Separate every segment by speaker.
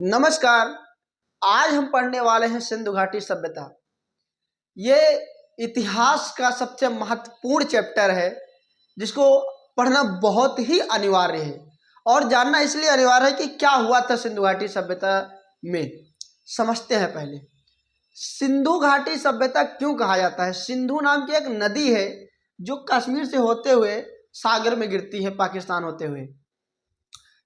Speaker 1: नमस्कार। आज हम पढ़ने वाले हैं सिंधु घाटी सभ्यता। ये इतिहास का सबसे महत्वपूर्ण चैप्टर है जिसको पढ़ना बहुत ही अनिवार्य है और जानना इसलिए अनिवार्य है कि क्या हुआ था सिंधु घाटी सभ्यता में। समझते हैं पहले सिंधु घाटी सभ्यता क्यों कहा जाता है। सिंधु नाम की एक नदी है जो कश्मीर से होते हुए सागर में गिरती है, पाकिस्तान होते हुए।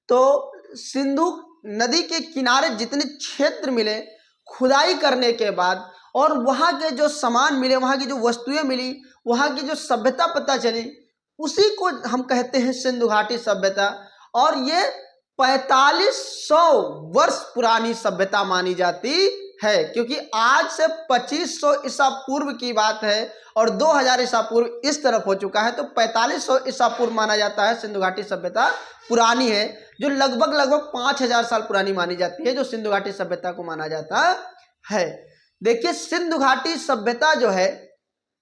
Speaker 1: तो सिंधु नदी के किनारे जितने क्षेत्र मिले खुदाई करने के बाद और वहाँ के जो सामान मिले, वहाँ की जो वस्तुएं मिली, वहाँ की जो सभ्यता पता चली, उसी को हम कहते हैं सिंधु घाटी सभ्यता। और ये 4500 वर्ष पुरानी सभ्यता मानी जाती है, क्योंकि आज से 2500 ईसा पूर्व की बात है और 2000 ईसा पूर्व इस तरफ हो चुका है। तो 4500 ईसा पूर्व माना जाता है सिंधु घाटी सभ्यता पुरानी है, जो लगभग 5000 साल पुरानी मानी जाती है, जो सिंधु घाटी सभ्यता को माना जाता है। देखिए सिंधु घाटी सभ्यता जो है,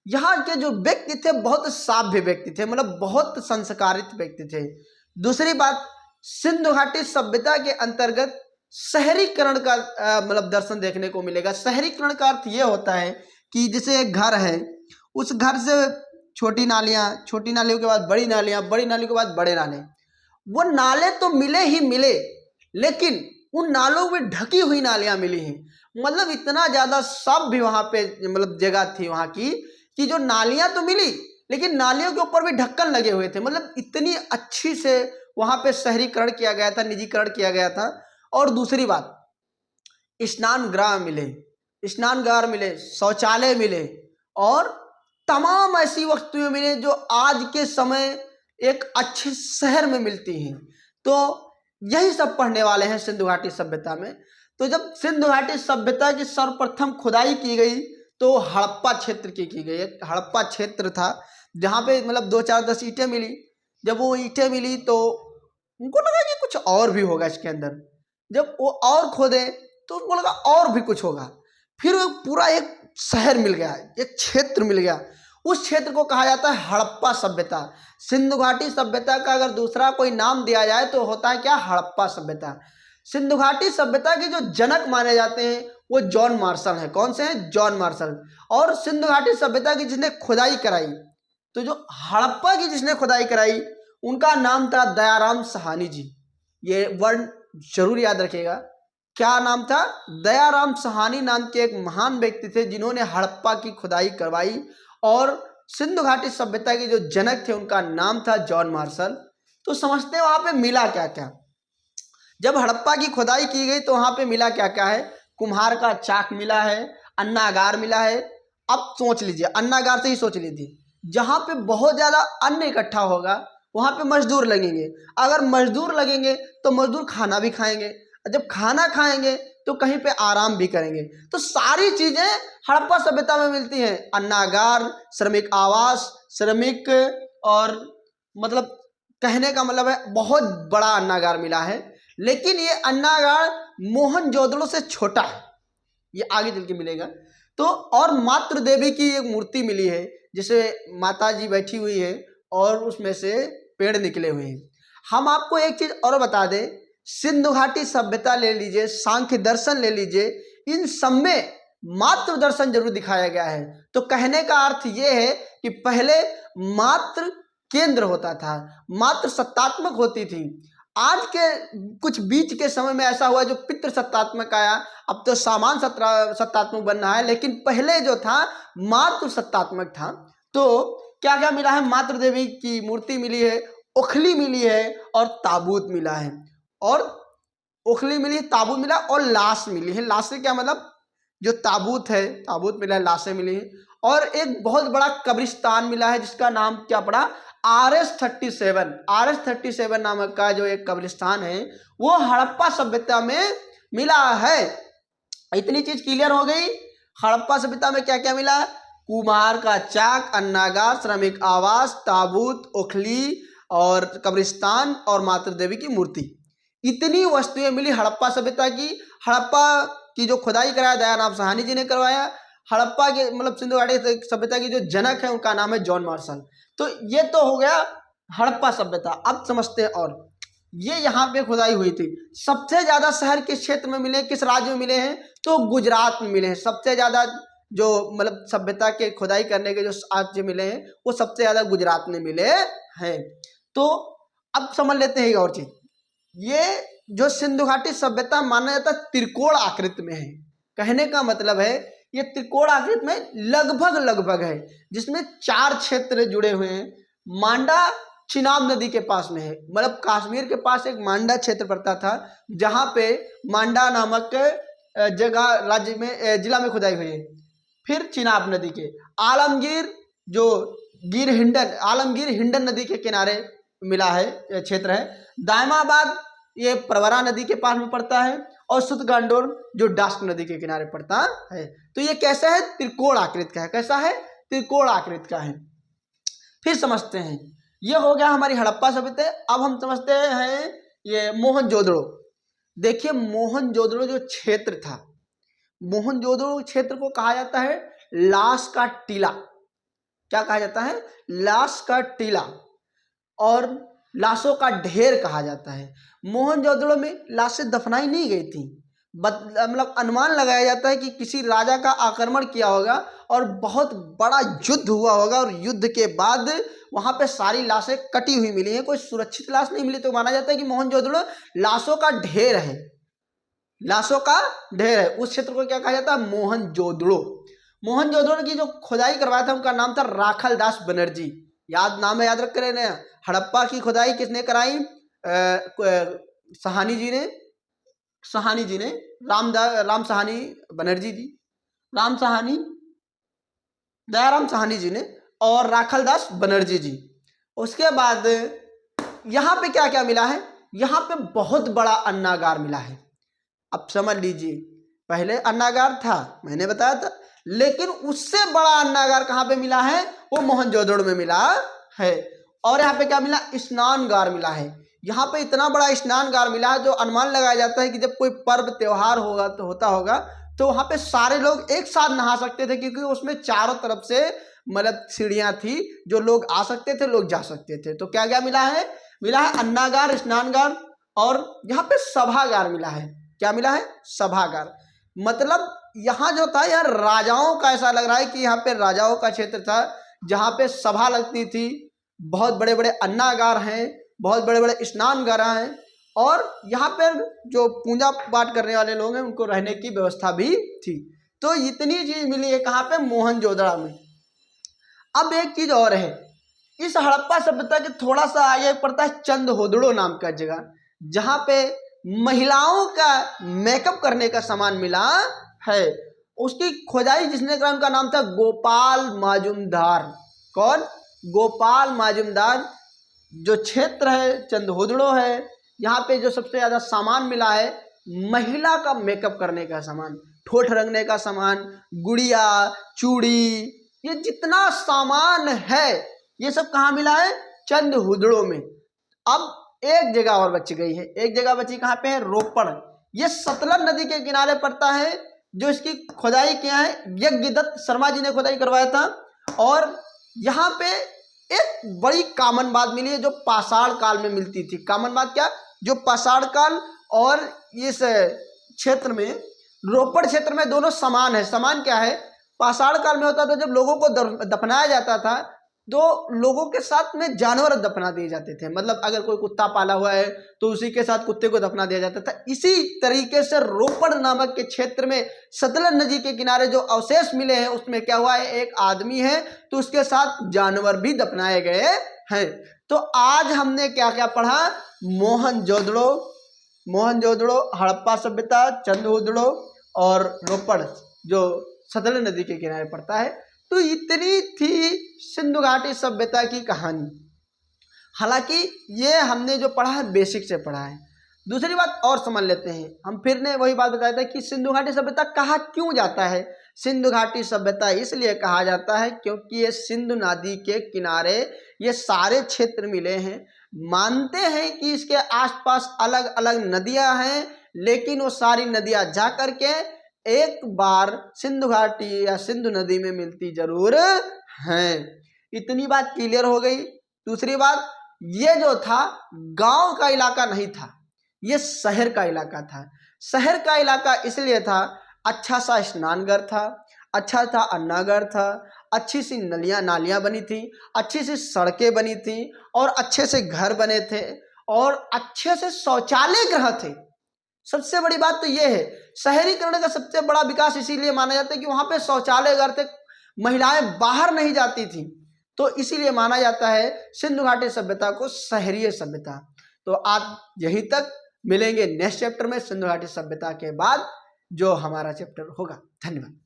Speaker 1: यहाँ के जो व्यक्ति थे बहुत सभ्य व्यक्ति थे, मतलब बहुत संस्कारित व्यक्ति थे। दूसरी बात, सिंधु घाटी सभ्यता के अंतर्गत शहरीकरण का मतलब दर्शन देखने को मिलेगा। शहरीकरण का अर्थ ये होता है कि जैसे एक घर है, उस घर से छोटी नालियाँ, छोटी नालियों के बाद बड़ी नालियाँ, बड़ी नालियों के बाद बड़े नाले। वो नाले तो मिले ही मिले, लेकिन उन नालों में ढकी हुई नालियाँ मिली हैं। मतलब इतना ज़्यादा सब भी वहाँ पे मतलब जगह थी वहाँ की कि जो नालियाँ तो मिली लेकिन नालियों के ऊपर भी ढक्कन लगे हुए थे। मतलब इतनी अच्छी से वहाँ पे शहरीकरण किया गया था, निजीकरण किया गया था। और दूसरी बात, स्नान गृह मिले, स्नान घर मिले, शौचालय मिले और तमाम ऐसी वस्तुएं मिले जो आज के समय एक अच्छे शहर में मिलती हैं। तो यही सब पढ़ने वाले हैं सिंधु घाटी सभ्यता में। तो जब सिंधु घाटी सभ्यता की सर्वप्रथम खुदाई की गई तो हड़प्पा क्षेत्र की गई। एक हड़प्पा क्षेत्र था जहाँ पे मतलब 2-4-10 ईंटें मिली। जब वो ईंटें मिली तो उनको लगा कि कुछ और भी होगा इसके अंदर। जब वो और खोदे तो उनको लगा और भी कुछ होगा। फिर वो पूरा एक शहर मिल गया, एक क्षेत्र मिल गया। उस क्षेत्र को कहा जाता है हड़प्पा सभ्यता। सिंधु घाटी सभ्यता का अगर दूसरा कोई नाम दिया जाए तो होता है क्या, हड़प्पा सभ्यता। सिंधु घाटी सभ्यता के जो जनक माने जाते हैं वो जॉन मार्शल हैं। कौन से हैं? John Marshall. और सिंधु घाटी सभ्यता की जिसने खुदाई कराई, तो जो हड़प्पा की जिसने खुदाई कराई उनका नाम था दयाराम साहनी जी। ये वर्ड जरूर याद रखिएगा। क्या नाम था? दयाराम साहनी नाम के एक महान व्यक्ति थे जिन्होंने हड़प्पा की खुदाई करवाई। और सिंधु घाटी सभ्यता के जो जनक थे उनका नाम था जॉन मार्शल। तो समझते हैं वहां पे मिला क्या क्या। जब हड़प्पा की खुदाई की गई तो वहां पे मिला क्या क्या है। कुम्हार का चाक मिला है, अन्नागार मिला है। अब सोच लीजिए, अन्नागार से ही सोच लीजिए, जहां पे बहुत ज्यादा अन्न इकट्ठा होगा वहां पे मजदूर लगेंगे। अगर मजदूर लगेंगे तो मजदूर खाना भी खाएंगे, जब खाना खाएंगे तो कहीं पे आराम भी करेंगे। तो सारी चीजें हड़प्पा सभ्यता में मिलती हैं। अन्नागार, श्रमिक आवास, श्रमिक, और मतलब कहने का मतलब है बहुत बड़ा अन्नागार मिला है। लेकिन ये अन्नागार मोहनजोदड़ो से छोटा है, ये आगे चल के मिलेगा। तो और मातृ देवी की एक मूर्ति मिली है जिसे माता जी बैठी हुई है और उसमें से पेड़ निकले हुए हैं। हम आपको एक चीज और बता दें, सिंधु घाटी सभ्यता ले लीजिए, सांख्य दर्शन ले लीजिए, इन सब में मातृ दर्शन जरूर दिखाया गया है। तो कहने का अर्थ यह है कि पहले मातृ केंद्र होता था, मातृ सत्तात्मक होती थी। आज के कुछ बीच के समय में ऐसा हुआ जो पितृ सत्तात्मक आया, अब तो सामान सत्तात्मक बन रहा है, लेकिन पहले जो था मातृ सत्तात्मक था। तो क्या क्या मिला है? मातृ देवी की मूर्ति मिली है, ओखली मिली है और ताबूत मिला है। और ओखली मिली है, ताबूत मिला और लाश मिली है। लाश से क्या मतलब, जो ताबूत है, ताबूत मिला है, लाशें मिली हैं। और एक बहुत बड़ा कब्रिस्तान मिला है जिसका नाम क्या पड़ा, RS-37 नामक का जो एक कब्रिस्तान है वो हड़प्पा सभ्यता में मिला है। इतनी चीज क्लियर हो गई। हड़प्पा सभ्यता में क्या क्या मिला? कुम्हार का चाक, अन्नागार, श्रमिक आवास, ताबूत, ओखली और कब्रिस्तान और मातृ देवी की मूर्ति। इतनी वस्तुएं मिली हड़प्पा सभ्यता की। हड़प्पा की जो खुदाई कराया दयाराम साहनी जी ने करवाया। हड़प्पा के मतलब सिंधु घाटी सभ्यता की जो जनक है उनका नाम है जॉन मार्शल। तो ये तो हो गया हड़प्पा सभ्यता। अब समझते हैं और ये यहाँ पे खुदाई हुई थी। सबसे ज्यादा शहर किस क्षेत्र में मिले, किस राज्य में मिले हैं, तो गुजरात में मिले हैं। सबसे ज्यादा जो मतलब सभ्यता के खुदाई करने के जो राज्य मिले हैं वो सबसे ज्यादा गुजरात में मिले हैं। तो अब समझ लेते हैं एक और चीज, ये जो सिंधु घाटी सभ्यता माना जाता है त्रिकोण आकृति में है। कहने का मतलब है ये त्रिकोण आकृति में लगभग है, जिसमें 4 क्षेत्र जुड़े हुए हैं। मांडा चिनाब नदी के पास में है, मतलब कश्मीर के पास एक मांडा क्षेत्र पड़ता था, जहां पे मांडा नामक जगह राज्य में जिला में खुदाई हुई है। फिर चिनाब नदी के आलमगीर जो आलमगीर हिंडन नदी के किनारे मिला है क्षेत्र है। दायमाबाद ये प्रवरा नदी के पास में पड़ता है, और सुतगांडोर जो डास्क नदी के किनारे पड़ता है। तो ये कैसा है, त्रिकोण आकृति का है। कैसा है, त्रिकोण आकृति का है। फिर समझते हैं, ये हो गया हमारी हड़प्पा सभ्यता। अब हम समझते हैं ये मोहनजोदड़ो। देखिए मोहनजोदड़ो जो क्षेत्र था, मोहनजोदड़ो क्षेत्र को कहा जाता है लाश का टीला। क्या कहा जाता है, लाश का टीला, और लाशों का ढेर कहा जाता है। मोहनजोदड़ो में लाशें दफनाई नहीं गई थी, मतलब अनुमान लगाया जाता है कि किसी राजा का आक्रमण किया होगा और बहुत बड़ा युद्ध हुआ होगा, और युद्ध के बाद वहां पे सारी लाशें कटी हुई मिली हैं, कोई सुरक्षित लाश नहीं मिली। तो माना जाता है कि मोहनजोदड़ो लाशों का ढेर है, लाशों का ढेर है। उस क्षेत्र को क्या कहा जाता है, मोहनजोदड़ो। मोहनजोदड़ो की जो खुदाई करवाया था उनका नाम था राखल दास बनर्जी। नाम है, याद रख कर लेना। हड़प्पा की खुदाई किसने कराई, सहानी जी ने राम सहानी बनर्जी जी, दयाराम सहानी जी ने, और राखल दास बनर्जी जी। उसके बाद यहाँ पे क्या क्या मिला है, यहाँ पे बहुत बड़ा अन्नागार मिला है। अब समझ लीजिए, पहले अन्नागार था, मैंने बताया था, लेकिन उससे बड़ा अन्नागार कहाँ पे मिला है, वो मोहनजोदड़ो में मिला है। और यहाँ पे क्या मिला, स्नानगार मिला है। यहाँ पे इतना बड़ा स्नानगार मिला है, जो अनुमान लगाया जाता है कि जब कोई पर्व त्योहार होगा तो होता होगा, तो वहां पे सारे लोग एक साथ नहा सकते थे, क्योंकि उसमें चारों तरफ से मतलब सीढ़ियां थी, जो लोग आ सकते थे, लोग जा सकते थे। तो क्या क्या मिला है, अन्नागार, स्नानगार, और यहाँ पे सभागार मिला है। क्या मिला है, सभागार। मतलब यहाँ जो था, यहाँ राजाओं का, ऐसा लग रहा है कि यहाँ पे राजाओं का क्षेत्र था, जहाँ पे सभा लगती थी। बहुत बड़े बड़े अन्नागार हैं, बहुत बड़े बड़े स्नानगार हैं, और यहाँ पर जो पूजा पाठ करने वाले लोग हैं उनको रहने की व्यवस्था भी थी। तो इतनी चीज मिली है कहाँ पे, मोहनजोदड़ो में। अब एक चीज और है, इस हड़प्पा सभ्यता के थोड़ा सा आगे पड़ता है चंदहोदड़ो नाम का जगह, जहाँ पे महिलाओं का मेकअप करने का सामान मिला है। उसकी खोदाई जिसने करा उनका नाम था गोपाल माजुमदार। कौन, गोपाल माजुमदार। जो क्षेत्र है चंदहोदड़ो है, यहाँ पे जो सबसे ज्यादा सामान मिला है महिला का मेकअप करने का सामान, ठोठ रंगने का सामान, गुड़िया, चूड़ी, ये जितना सामान है ये सब कहाँ मिला है, चंदहोदड़ो में। अब एक जगह और बच गई है, एक जगह बची कहाँ पे है, रोपड़। ये सतलज नदी के किनारे पड़ता है। जो इसकी खुदाई किया है यज्ञदत्त शर्मा जी ने खुदाई करवाया था। और यहाँ पे एक बड़ी कामन बात मिली है जो पाषाण काल में मिलती थी। कामन बात क्या, जो पाषाण काल और इस क्षेत्र में, रोपड़ क्षेत्र में दोनों समान है। समान क्या है, पाषाण काल में होता था जब लोगों को दफनाया जाता था तो लोगों के साथ में जानवर दफना दिए जाते थे। मतलब अगर कोई कुत्ता पाला हुआ है तो उसी के साथ कुत्ते को दफना दिया जाता था। इसी तरीके से रोपड़ नामक के क्षेत्र में सतलज नदी के किनारे जो अवशेष मिले हैं उसमें क्या हुआ है, एक आदमी है तो उसके साथ जानवर भी दफनाए गए हैं। तो आज हमने क्या क्या पढ़ा, मोहनजोदड़ो, हड़प्पा सभ्यता, चंदहोदड़ो और रोपड़ जो सतलज नदी के किनारे पड़ता है। तो इतनी थी सिंधु घाटी सभ्यता की कहानी। हालांकि ये हमने जो पढ़ा है बेसिक से पढ़ा है। दूसरी बात और समझ लेते हैं, हम फिर ने वही बात बताया था कि सिंधु घाटी सभ्यता कहा क्यों जाता है। सिंधु घाटी सभ्यता इसलिए कहा जाता है क्योंकि ये सिंधु नदी के किनारे ये सारे क्षेत्र मिले हैं। मानते हैं कि इसके आसपास अलग अलग नदियां हैं, लेकिन वो सारी नदियां जा करके एक बार सिंधु घाटी या सिंधु नदी में मिलती जरूर हैं। इतनी बात क्लियर हो गई। दूसरी बात, ये जो था गांव का इलाका नहीं था, ये शहर का इलाका था। शहर का इलाका इसलिए था, अच्छा सा स्नानघर था, अच्छा था अन्नाघर था, अच्छी सी नालियां बनी थी, अच्छी सी सड़कें बनी थी, और अच्छे से घर बने थे, और अच्छे से शौचालय गृह थे। सबसे बड़ी बात तो यह है, शहरीकरण का सबसे बड़ा विकास इसीलिए माना जाता है कि वहां पे शौचालय घर थे, महिलाएं बाहर नहीं जाती थी, तो इसीलिए माना जाता है सिंधु घाटी सभ्यता को शहरीय सभ्यता। तो आज यहीं तक, मिलेंगे नेक्स्ट चैप्टर में सिंधु घाटी सभ्यता के बाद जो हमारा चैप्टर होगा। धन्यवाद।